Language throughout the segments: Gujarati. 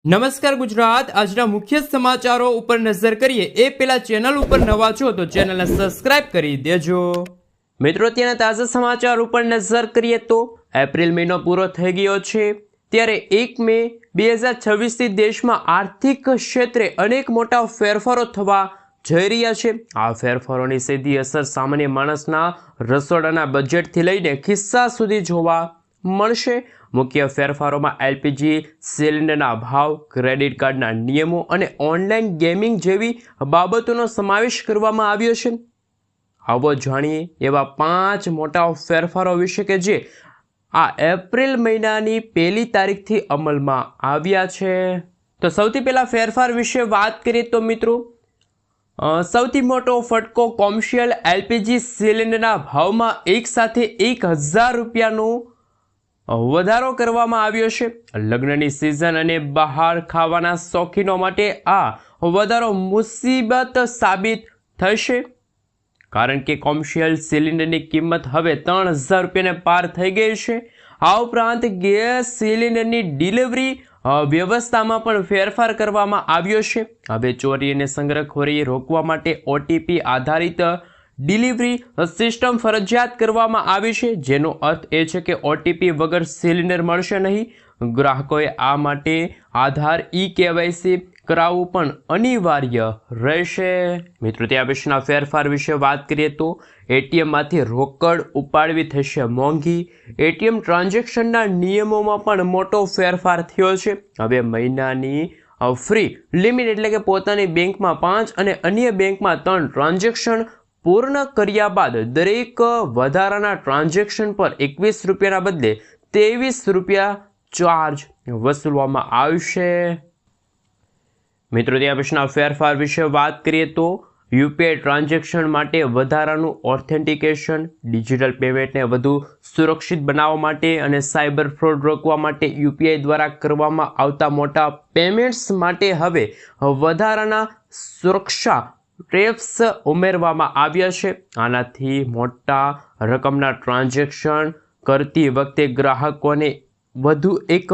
નમસ્કાર ગુજરાત। આજના મુખ્ય સમાચારો ઉપર નજર કરીએ એ પહેલા ચેનલ ઉપર નવા છો તો ચેનલને સબસ્ક્રાઇબ કરી દેજો। મિત્રો, ત્યાંના તાજા સમાચાર ઉપર નજર કરીએ તો એપ્રિલ મહિનો પૂરો થઈ ગયો છે, ત્યારે 1 મે 2026 થી દેશમાં આર્થિક ક્ષેત્રે અનેક મોટા ફેરફારો થવા જઈ રહ્યા છે। આ ફેરફારોની સીધી અસર સામાન્ય માણસના રસોડાના બજેટથી લઈને ખિસ્સા સુધી જોવા મળશે। મુખ્ય ફેરફારોમાં એલપીજી સિલિન્ડરના ભાવ, ક્રેડિટ કાર્ડના નિયમો અને ઓનલાઈન ગેમિંગ જેવી બાબતોનો સમાવેશ કરવામાં આવ્યો છે। આવો જાણીએ એવા 5 મોટા ફેરફારો વિશે કે જે આ એપ્રિલ મહિનાની 1લી તારીખથી અમલમાં આવ્યા છે। તો સૌથી પહેલા ફેરફાર વિશે વાત કરીએ તો મિત્રો, સૌથી મોટો ફટકો કોમર્શિયલ એલપીજી સિલિન્ડરના ભાવમાં એક સાથે 1000 રૂપિયાનો વધારો કરવામાં આવ્યો છે। લગ્નની સિઝન અને બહાર ખાવાના શોખીનો માટે આ વધારો મુસીબત સાબિત થશે, કારણ કે કોમર્શિયલ સિલિન્ડરની કિંમત હવે 3000 રૂપિયાને પાર થઈ ગઈ છે। આ ઉપરાંત ગેસ સિલિન્ડરની ડિલિવરી વ્યવસ્થામાં પણ ફેરફાર કરવામાં આવ્યો છે। હવે ચોરી અને સંગ્રહખોરી રોકવા માટે ઓટીપી આધારિત ડિલિવરી સિસ્ટમ ફરજિયાત કરવામાં આવી છે, જેનો અર્થ એ છે કે ઓટીપી વગર સિલિન્ડર મળશે નહીં। ગ્રાહકોએ આ માટે આધાર કેવાયસી કરાવવું પણ અનિવાર્ય રહેશે। મિત્રો, ત્યાં પછીના ફેરફાર વિશે વાત કરીએ તો એટીએમમાંથી રોકડ ઉપાડવી થશે મોંઘી। એટીએમ ટ્રાન્ઝેક્શનના નિયમોમાં પણ મોટો ફેરફાર થયો છે। હવે મહિનાની ફ્રી લિમિટ એટલે કે પોતાની બેંકમાં 5 અને અન્ય બેંકમાં 3 ટ્રાન્ઝેક્શન પૂર્ણ કર્યા બાદ દરેક વધારાના ટ્રાન્ઝેક્શન પર 21 રૂપિયાના બદલે 23 રૂપિયા ચાર્જ વસૂલવામાં આવશે। મિત્રો, ત્યાં પછીના ફેરફાર વિશે વાત કરીએ તો યુપીઆઈ ટ્રાન્ઝેક્શન માટે વધારાનું ઓથેન્ટિકેશન, ડિજિટલ પેમેન્ટને વધુ સુરક્ષિત બનાવવા માટે અને સાયબર ફ્રોડ રોકવા માટે યુપીઆઈ દ્વારા કરવામાં આવતા મોટા પેમેન્ટ્સ માટે હવે વધારાના સુરક્ષા ટેપ્સ ઉમેરવામાં આવ્યા છે। આનાથી મોટા રકમના ટ્રાન્ઝેક્શન કરતી વખતે ગ્રાહકોને વધુ એક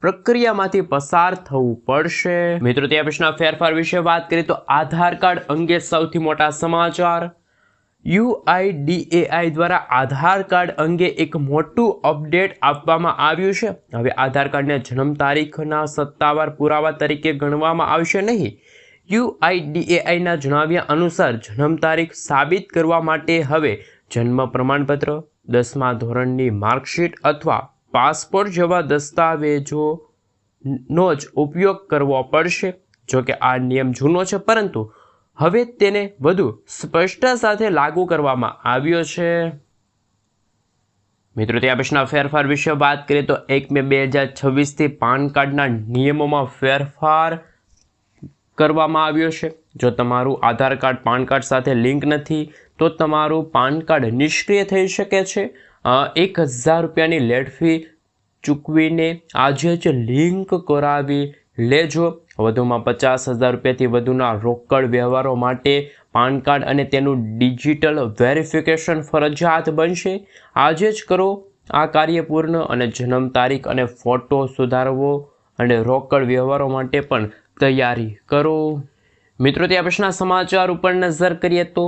પ્રક્રિયામાંથી પસાર થવું પડશે। મિત્રો, ત્યાં પછીના ફેરફાર વિશે વાત કરીએ તો આધાર કાર્ડ અંગે સૌથી મોટા સમાચાર। યુઆઈડીએઆઈ દ્વારા આધાર કાર્ડ અંગે એક મોટું અપડેટ આપવામાં આવ્યું છે। હવે આધાર કાર્ડને જન્મ તારીખના સત્તાવાર પુરાવા તરીકે ગણવામાં આવશે નહીં। યુઆઈડીએઆઈના જણાવ્યા અનુસાર જન્મ તારીખ સાબિત કરવા માટે હવે જન્મ પ્રમાણપત્ર, 10મા ધોરણની માર્કશીટ અથવા પાસપોર્ટ જેવા દસ્તાવેજોનો જ ઉપયોગ કરવો પડશે। જોકે આ નિયમ જૂનો છે, પરંતુ હવે તેને વધુ સ્પષ્ટતા સાથે લાગુ કરવામાં આવ્યો છે। મિત્રો, ત્યાં પછીના ફેરફાર વિશે વાત કરીએ તો 1 મે 2026 થી પાન કાર્ડના નિયમોમાં ફેરફાર કરવામાં આવ્યો છે। જો તમારું આધાર કાર્ડ પાન કાર્ડ સાથે લિંક નથી તો તમારું પાન કાર્ડ નિષ્ક્રિય થઈ શકે છે। 1000 રૂપિયાની લેટ ફી ચૂકવીને આજે જ લિંક કરાવી લેજો। વધુમાં 50,000 રૂપિયાથી વધુના રોકડ વ્યવહારો માટે પાન કાર્ડ અને તેનું ડિજિટલ વેરિફિકેશન ફરજિયાત બનશે। આજે જ કરો આ કાર્ય પૂર્ણ અને જન્મ તારીખ અને ફોટો સુધારવો અને રોકડ વ્યવહારો માટે પણ તૈયારી કરો। મિત્રો, ત્યાં પછીના સમાચાર ઉપર નજર કરીએ તો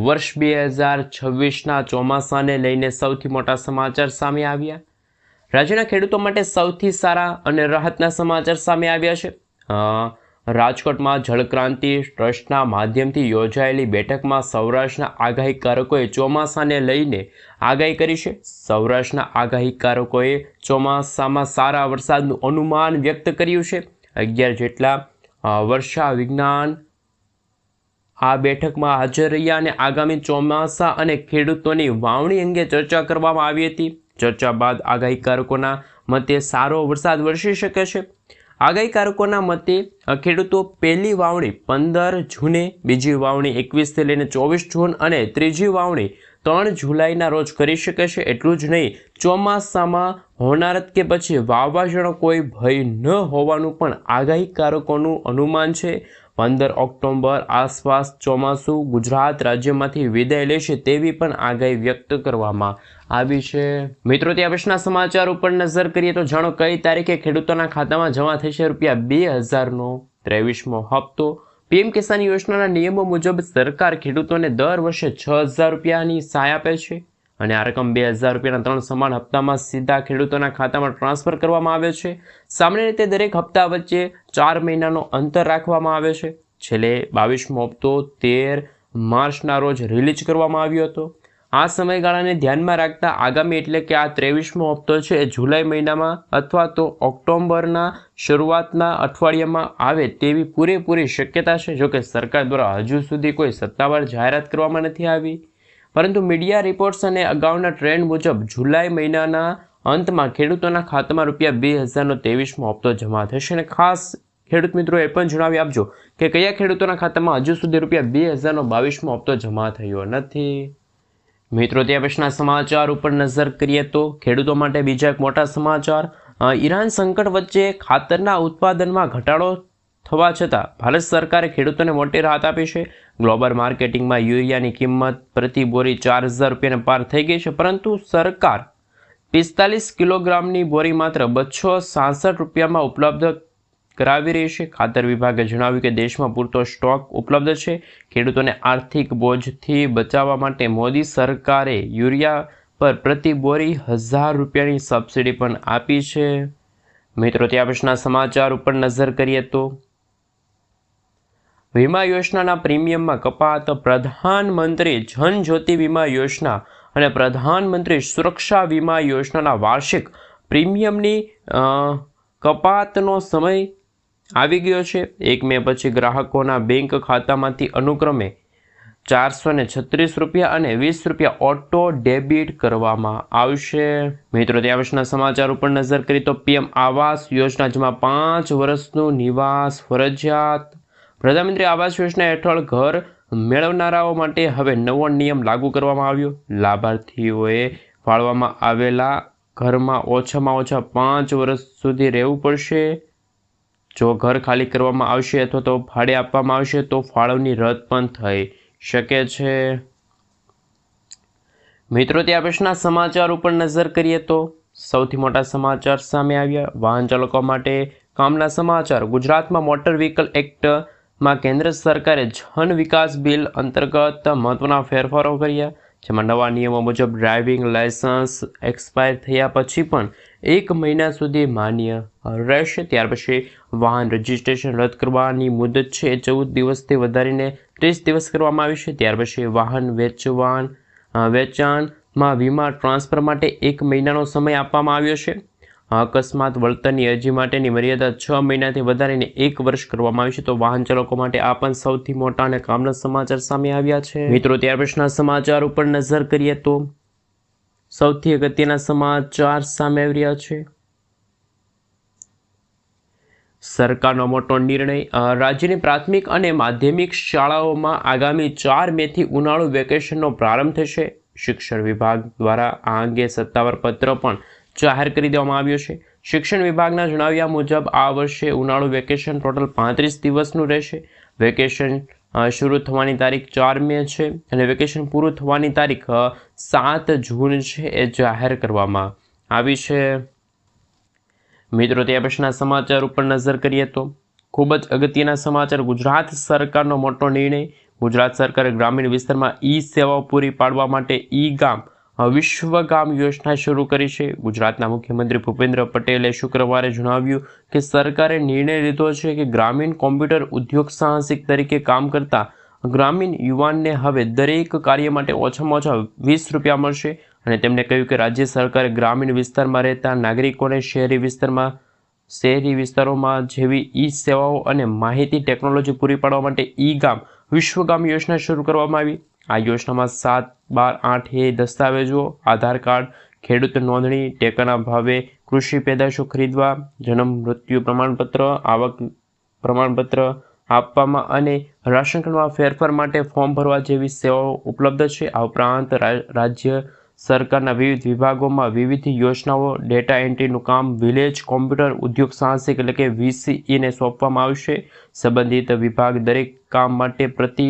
વર્ષ 2026ના ચોમાસાને લઈને સૌથી મોટા સમાચાર સામે આવ્યા। રાજ્યના ખેડૂતો માટે સૌથી સારા અને રાહતના સમાચાર સામે આવ્યા છે। રાજકોટમાં જળક્રાંતિ ટ્રસ્ટના માધ્યમથી યોજાયેલી બેઠકમાં સૌરાષ્ટ્રના આગાહીકારકોએ ચોમાસાને લઈને આગાહી કરી છે। સૌરાષ્ટ્રના આગાહીકારકોએ ચોમાસામાં સારા વરસાદનું અનુમાન વ્યક્ત કર્યું છે। 11 જેટલા વર્ષા વિજ્ઞાન આ બેઠકમાં હાજર રહ્યા અને આગામી ચોમાસા અને ખેડૂતોની વાવણી અંગે ચર્ચા કરવામાં આવી હતી। ચર્ચા બાદ આગાહીકારકોના મતે સારો વરસાદ વરસી શકે છે। આગાહીકારકોના મતે ખેડૂતો પહેલી વાવણી 15 જૂને, બીજી વાવણી 21 થી લઈને 24 જૂન અને ત્રીજી વાવણી 3 જુલાઈના રોજ કરી શકે છે। એટલું જ નહીં, ચોમાસામાં હોનારત કે પછી વાવાઝોડાનો કોઈ ભય ન હોવાનું પણ આગાહીકારકોનું અનુમાન છે। 15 ઓક્ટોબર આસપાસ ચોમાસું ગુજરાત રાજ્યમાંથી વિદાય લેશે તેવી પણ આગાહી વ્યક્ત કરવામાં આવી છે। મિત્રો, ત્યાં પછીના સમાચાર ઉપર નજર કરીએ તો જાણો કઈ તારીખે ખેડૂતોના ખાતામાં જમા થશે ₹2000નો 23મો હપ્તો। પીએમ કિસાન યોજનાના નિયમો મુજબ સરકાર ખેડૂતોને દર વર્ષે ₹6000ની સહાય આપે છે અને આ રકમ ₹2000ના 3 સમાન હપ્તામાં સીધા ખેડૂતોના ખાતામાં ટ્રાન્સફર કરવામાં આવે છે। સામાન્ય રીતે દરેક હપ્તા વચ્ચે 4 મહિનાનો અંતર રાખવામાં આવે છે। છેલ્લે 22મો હપ્તો 13 માર્ચના રોજ રિલીઝ કરવામાં આવ્યો હતો। આ સમયગાળાને ધ્યાનમાં રાખતા આગામી એટલે કે આ 23મો હપ્તો છે એ જુલાઈ મહિનામાં અથવા તો ઓક્ટોબરના શરૂઆતના અઠવાડિયામાં આવે તેવી પૂરેપૂરી શક્યતા છે। જોકે સરકાર દ્વારા હજુ સુધી કોઈ સત્તાવાર જાહેરાત કરવામાં નથી આવી, પરંતુ મીડિયા રિપોર્ટ્સ અને અગાઉના ટ્રેન્ડ મુજબ જુલાઈ મહિનાના અંતમાં ખેડૂતોના ખાતામાં ₹2000નો 23મો હપ્તો જમા થશે। અને ખાસ ખેડૂત મિત્રો એ પણ જણાવી આપજો કે કયા ખેડૂતોના ખાતામાં હજુ સુધી ₹2000નો 22મો હપ્તો જમા થયો નથી। મિત્રો, ત્યાં પછીના સમાચાર ઉપર નજર કરીએ તો ખેડૂતો માટે બીજા એક મોટા સમાચાર। ઈરાન સંકટ વચ્ચે ખાતરના ઉત્પાદનમાં ઘટાડો થવા છતાં ભારત સરકારે ખેડૂતોને મોટી રાહત આપી છે। ગ્લોબલ માર્કેટિંગમાં યુરિયાની કિંમત પ્રતિ બોરી ₹4000ને પાર થઈ ગઈ છે, પરંતુ સરકાર 45 કિલોગ્રામની બોરી માત્ર ₹266માં ઉપલબ્ધ કરાવી રહી છે। ખાતર વિભાગે જણાવ્યું કે દેશમાં પૂરતો સ્ટોક ઉપલબ્ધ છે। ખેડૂતોને આર્થિક બોજથી બચાવવા માટે મોદી સરકારે યુરિયા પર પ્રતિ બોરી ₹1000ની સબસિડી પણ આપી છે। મિત્રો, ત્યાં પછીના સમાચાર ઉપર નજર કરીએ તો વીમા યોજનાના પ્રીમિયમમાં કપાત। પ્રધાનમંત્રી જન જ્યોતિ વીમા યોજના અને પ્રધાનમંત્રી સુરક્ષા વીમા યોજનાના વાર્ષિક પ્રીમિયમની કપાતનો સમય આવી ગયો છે। 1 મે પછી ગ્રાહકોના બેંક ખાતામાંથી અનુક્રમે ₹436 અને ₹20 ઓટો ડેબિટ કરવામાં આવશે। મિત્રો, ત્યાં પછીના સમાચાર ઉપર નજર કરીએ તો પીએમ આવાસ યોજના, જેમાં 5 વર્ષનું નિવાસ ફરજિયાત। પ્રધાનમંત્રી આવાસ યોજના હેઠળ ઘર મેળવનારાઓ માટે હવે નવો નિયમ લાગુ કરવામાં આવ્યો। લાભાર્થીઓએ ફાળવવામાં આવેલા ઘરમાં ઓછામાં ઓછા 5 વર્ષ સુધી રહેવું પડશે। જો ઘર ખાલી કરવામાં આવશે અથવા તો ભાડે આપવામાં આવશે તો ફાળવણી રદ પણ થઈ શકે છે। મિત્રો, ત્યાં પછીના સમાચાર ઉપર નજર કરીએ તો સૌથી મોટા સમાચાર સામે આવ્યા। વાહન ચાલકો માટે કામના સમાચાર। ગુજરાતમાં મોટર વ્હીકલ એક્ટમાં કેન્દ્ર સરકારે જન વિકાસ બિલ અંતર્ગત મહત્વના ફેરફારો કર્યા, જેમાં નવા નિયમો મુજબ ડ્રાઇવિંગ લાયસન્સ એક્સપાયર થયા પછી પણ 1 મહિના સુધી માન્ય રહેશે। ત્યાર પછી વાહન રજિસ્ટ્રેશન રદ કરવાની મુદત છે 14 દિવસથી વધારીને 30 દિવસ કરવામાં આવી છે। ત્યાર પછી વાહન વેચાણમાં વીમા ટ્રાન્સફર માટે 1 મહિનાનો સમય આપવામાં આવ્યો છે। અકસ્માત વળતરની અરજી માટેની મર્યાદા 6 મહિનાથી વધારીને 1 વર્ષ કરવામાં આવી છે। તો વાહન ચાલકો માટે આ પણ સૌથી મોટા અને કામના સમાચાર સામે આવ્યા છે। મિત્રો, ત્યાર પછીના સમાચાર ઉપર નજર કરીએ તો સૌથી અગત્યના સમાચાર સામે આવી રહ્યા છે। સરકારનો મોટો નિર્ણય। રાજ્યની પ્રાથમિક અને માધ્યમિક શાળાઓમાં આગામી 4 મેથી ઉનાળુ વેકેશનનો પ્રારંભ થશે। શિક્ષણ વિભાગ દ્વારા આ અંગે સત્તાવાર પત્ર પણ જાહેર કરી દેવામાં આવ્યો છે। શિક્ષણ વિભાગના જણાવ્યા મુજબ આ વર્ષે ઉનાળુ વેકેશન ટોટલ 35 દિવસનું રહેશે। વેકેશન શરૂ થવાની તારીખ 4 મે છે અને વેકેશન પૂરું થવાની તારીખ 7 જૂન છે એ જાહેર કરવામાં આવી છે। મિત્રો, ત્યાં પછીના સમાચાર ઉપર નજર કરીએ તો ખૂબ જ અગત્યના સમાચાર। ગુજરાત સરકારનો મોટો નિર્ણય। ગુજરાત સરકારે ગ્રામીણ વિસ્તારમાં સેવાઓ પૂરી પાડવા માટે ગામ વિશ્વગામ યોજના શરૂ કરી છે। ગુજરાતના મુખ્યમંત્રી ભૂપેન્દ્ર પટેલે શુક્રવારે જણાવ્યું કે સરકારે નિર્ણય લીધો છે કે ગ્રામીણ કોમ્પ્યુટર ઉદ્યોગ સાહસિક તરીકે કામ કરતા ગ્રામીણ યુવાનને હવે દરેક કાર્ય માટે ઓછામાં ઓછા ₹20 મળશે। અને તેમણે કહ્યું કે રાજ્ય સરકારે ગ્રામીણ વિસ્તારમાં રહેતા નાગરિકોને શહેરી વિસ્તારોમાં જેવી સેવાઓ અને માહિતી ટેકનોલોજી પૂરી પાડવા માટે ગામ વિશ્વગામ યોજના શરૂ કરવામાં આવી। આ યોજનામાં 7, 12, 8 દસ્તાવેજો, આધાર કાર્ડ, ખેડૂત નોંધણી, ટેકાના ભાવે કૃષિ પેદાશો ખરીદવા, જન્મ મૃત્યુ પ્રમાણપત્ર, આવક પ્રમાણપત્ર આપવામાં અને રાશન કાર્ડમાં ફેરફાર માટે ફોર્મ ભરવા જેવી સેવાઓ ઉપલબ્ધ છે। આ ઉપરાંત રાજ્ય સરકારના વિવિધ વિભાગોમાં વિવિધ યોજનાઓ ડેટા એન્ટ્રીનું કામ વિલેજ કોમ્પ્યુટર ઉદ્યોગ સાહસિક એટલે કે VCE ને સોંપવામાં આવશે. સંબંધિત વિભાગ દરેક કામ માટે પ્રતિ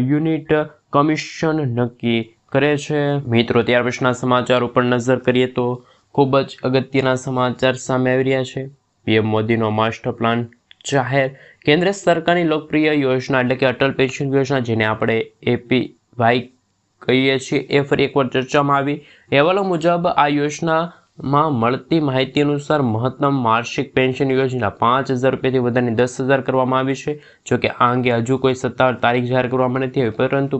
યુનિટ કમિશન નક્કી કરે છે. મિત્રો, ત્યાર પછીના સમાચાર ઉપર નજર કરીએ તો ખૂબ જ અગત્યના સમાચાર સામે આવી રહ્યા છે. પીએમ મોદીનો માસ્ટર પ્લાન જાહેર. કેન્દ્ર સરકારની લોકપ્રિય યોજના એટલે કે અટલ પેન્શન યોજના, જેને આપણે APY કહીએ છીએ, એ ફરી એકવાર ચર્ચામાં આવી. અહેવાલો મુજબ આ યોજનામાં મળતી માહિતી અનુસાર મહત્તમ વાર્ષિક પેન્શન યોજના 5,000 રૂપિયાથી વધારીને 10,000 કરવામાં આવી છે. જોકે આ અંગે હજુ કોઈ સત્તાવાર તારીખ જાહેર કરવામાં નથી આવી, પરંતુ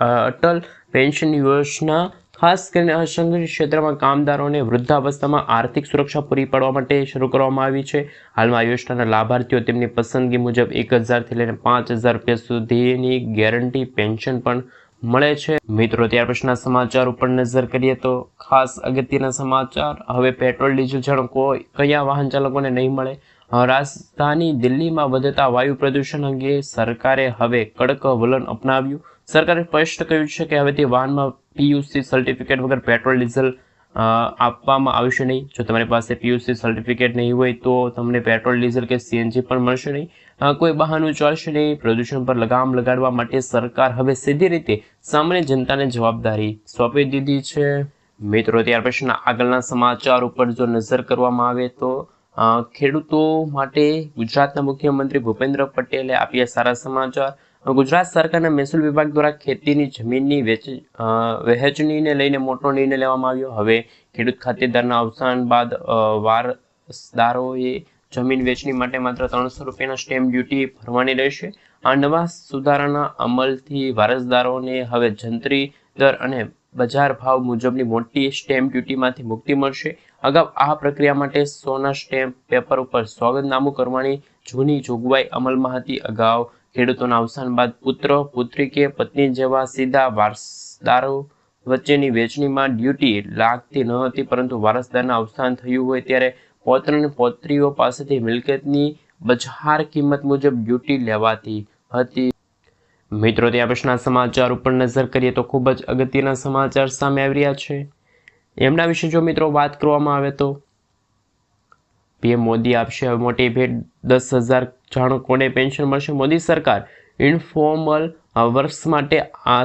અટલ પેન્શન યોજના ખાસ કરીને અસંગઠિત ક્ષેત્રમાં કામદારોને વૃદ્ધાવસ્થામાં આર્થિક સુરક્ષા પૂરી પાડવા માટે શરૂ કરવામાં આવી છે. હાલમાં આ યોજનાના લાભાર્થીઓ તેમની પસંદગી મુજબ 1,000થી લઈને 5,000 રૂપિયા સુધીની ગેરંટી પેન્શન પણ મળે છે. મિત્રો, ત્યાર પછીના સમાચાર ઉપર નજર કરીએ તો ખાસ અગત્યના સમાચાર. હવે પેટ્રોલ ડીઝલ જાણો કયા વાહન ચાલકોને નહીં મળે. રાજધાની દિલ્હીમાં વધતા વાયુ પ્રદૂષણ અંગે સરકારે હવે કડક વલણ અપનાવ્યું. સરકારે સ્પષ્ટ કહ્યું છે કે હવેથી વાહનમાં PUC સર્ટિફિકેટ વગર પેટ્રોલ ડીઝલ આપવામાં આવશે નહીં. જો તમારી પાસે PUC સર્ટિફિકેટ નહીં હોય તો તમને પેટ્રોલ ડીઝલ કે CNG પણ મળશે નહીં. કોઈ બહાનું ચાલશે નહીં. પ્રદૂષણ પર લગામ લગાડવા માટે સરકાર હવે સીધી રીતે સામાન્ય જનતાને જવાબદારી સોંપી દીધી છે. મિત્રો, ત્યાર પછીના આગળના સમાચાર ઉપર જો નજર કરવામાં આવે તો ખેડૂતો માટે ગુજરાતના મુખ્યમંત્રી ભૂપેન્દ્ર પટેલે આપ્યા સારા સમાચાર. ગુજરાત સરકારના મહેસૂલ વિભાગ દ્વારા ખેતીની જમીનની વહેંચણીને લઈને મોટો નિર્ણય લેવામાં આવ્યો. હવે ખેડૂત ખાતેદારના અવસાન બાદ વારસદારોએ જમીન વેચણી માટે માત્ર 300 રૂપિયાના સ્ટેમ્પ ડ્યુટી ભરવાની રહેશે. આ નવા સુધારાના અમલથી વારસદારોને હવે જંત્રી દર અને બજાર ભાવ મુજબની મોટી સ્ટેમ્પ ડ્યુટીમાંથી મુક્તિ મળશે. અગાઉ આ પ્રક્રિયા માટે 100ના સ્ટેમ્પ પેપર ઉપર સોગંદનામું કરવાની જૂની જોગવાઈ અમલમાં હતી. અગાઉ ખેડૂતોના અવસાન બાદ પુત્ર, પુત્રી કે પત્ની જેવા સીધા વારસદારો વચ્ચેની વેચણીમાં ડ્યુટી લાગતી ન હતી, પરંતુ વારસદારના અવસાન થયું હોય ત્યારે પૌત્ર અને પૌત્રીઓ પાસેથી મિલકતની બજાર કિંમત મુજબ ડ્યુટી લેવાતી હતી. મિત્રો, ત્યાં પછીના સમાચાર ઉપર નજર કરીએ તો ખૂબ જ અગત્યના સમાચાર સામે આવી રહ્યા છે. એમના વિશે જો મિત્રો વાત કરવામાં આવે તો PM મોદી આપશે હવે મોટી ભેટ. 10,000 જાણો કોને પેન્શન મળશે. મોદી સરકાર ઇન્ફોર્મલ વર્ષ માટે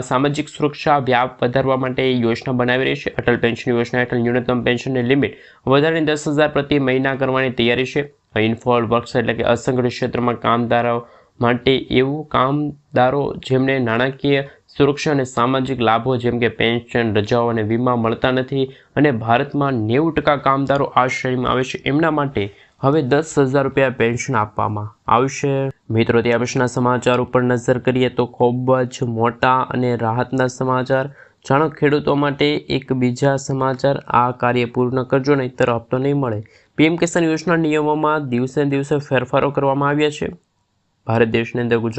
સામાજિક સુરક્ષા વ્યાપ વધારવા માટે યોજના બનાવી રહી છે. અટલ પેન્શન યોજના હેઠળ ન્યૂનતમ પેન્શનની લિમિટ વધારીને 10,000 પ્રતિ મહિના કરવાની તૈયારી છે. ઇન્ફોર્મલ વર્ક્સ એટલે કે અસંગઠિત ક્ષેત્રમાં કામદારો માટે એવું કામદારો જેમને નાણાકીય સુરક્ષા અને સામાજિક લાભો જેમ કે પેન્શન, રજાઓ અને વીમા મળતા નથી અને ભારતમાં 90% કામદારો આ શ્રેણીમાં આવે છે, એમના માટે હવે 10,000 રૂપિયા પેન્શન આપવામાં આવશે. મિત્રો, ત્યાં પછીના સમાચાર ઉપર નજર કરીએ તો ખૂબ જ મોટા અને રાહતના સમાચાર. જાણો ખેડૂતો માટે એક બીજા સમાચાર. આ કાર્ય પૂર્ણ કરજો નહીંતર હપ્તો નહીં મળે. PM કિસાન યોજના નિયમોમાં દિવસે દિવસે ફેરફારો કરવામાં આવ્યા છે. ભારત દેશની અંદર ગુજરાત